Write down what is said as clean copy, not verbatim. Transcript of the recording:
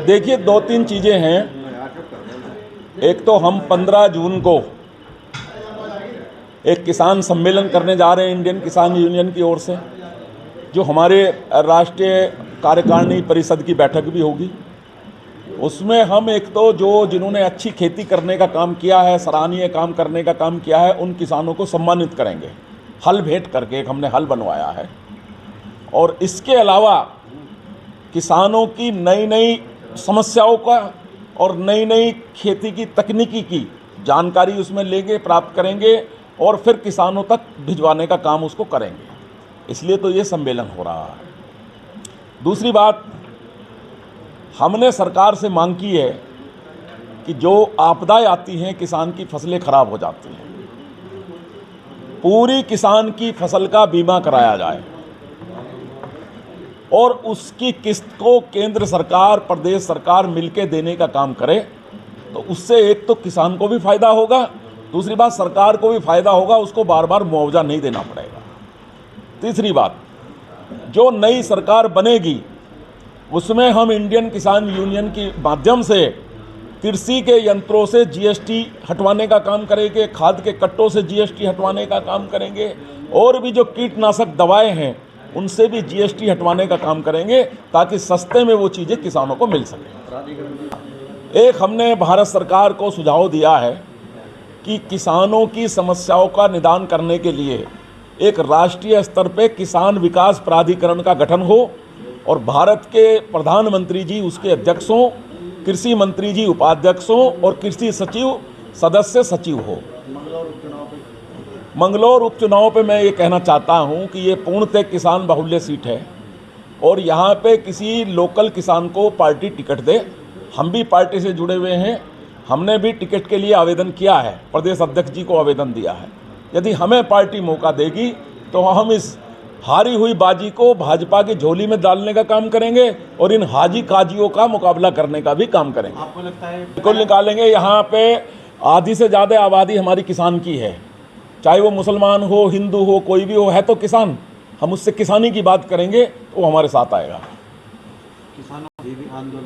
देखिए, दो तीन चीज़ें हैं। एक तो हम 15 जून को एक किसान सम्मेलन करने जा रहे हैं इंडियन किसान यूनियन की ओर से, जो हमारे राष्ट्रीय कार्यकारिणी परिषद की बैठक भी होगी। उसमें हम एक तो जिन्होंने अच्छी खेती करने का काम किया है, सराहनीय काम करने का काम किया है, उन किसानों को सम्मानित करेंगे हल भेंट करके। एक हमने हल बनवाया है। और इसके अलावा किसानों की नई नई समस्याओं का और नई नई खेती की तकनीकी की जानकारी उसमें लेंगे, प्राप्त करेंगे और फिर किसानों तक भिजवाने का काम उसको करेंगे। इसलिए तो ये सम्मेलन हो रहा है। दूसरी बात, हमने सरकार से मांग की है कि जो आपदाएं आती हैं, किसान की फसलें खराब हो जाती हैं, पूरी किसान की फसल का बीमा कराया जाए और उसकी किस्त को केंद्र सरकार, प्रदेश सरकार मिलकर देने का काम करे। तो उससे एक तो किसान को भी फायदा होगा, दूसरी बात सरकार को भी फायदा होगा, उसको बार बार मुआवजा नहीं देना पड़ेगा। तीसरी बात, जो नई सरकार बनेगी उसमें हम इंडियन किसान यूनियन के माध्यम से कृषि के यंत्रों से जीएसटी हटवाने का काम करेंगे, खाद के कट्टों से जीएसटी हटवाने का काम करेंगे और भी जो कीटनाशक दवाएं हैं उनसे भी जीएसटी हटवाने का काम करेंगे, ताकि सस्ते में वो चीज़ें किसानों को मिल सके। एक हमने भारत सरकार को सुझाव दिया है कि किसानों की समस्याओं का निदान करने के लिए एक राष्ट्रीय स्तर पर किसान विकास प्राधिकरण का गठन हो और भारत के प्रधानमंत्री जी उसके अध्यक्ष हों, कृषि मंत्री जी उपाध्यक्ष हों और कृषि सचिव सदस्य सचिव हो। मंगलौर उपचुनाव पे मैं ये कहना चाहता हूँ कि ये पूर्णतः किसान बाहुल्य सीट है और यहाँ पे किसी लोकल किसान को पार्टी टिकट दे। हम भी पार्टी से जुड़े हुए हैं, हमने भी टिकट के लिए आवेदन किया है, प्रदेश अध्यक्ष जी को आवेदन दिया है। यदि हमें पार्टी मौका देगी तो हम इस हारी हुई बाजी को भाजपा की झोली में डालने का काम करेंगे और इन हाजी काजियों का मुकाबला करने का भी काम करेंगे। आपको लगता है बिल्कुल निकालेंगे। यहाँ पे आधी से ज़्यादा आबादी हमारी किसान की है, चाहे वो मुसलमान हो, हिंदू हो, कोई भी हो, है तो किसान। हम उससे किसानी की बात करेंगे तो वो हमारे साथ आएगा। किसानों आंदोलन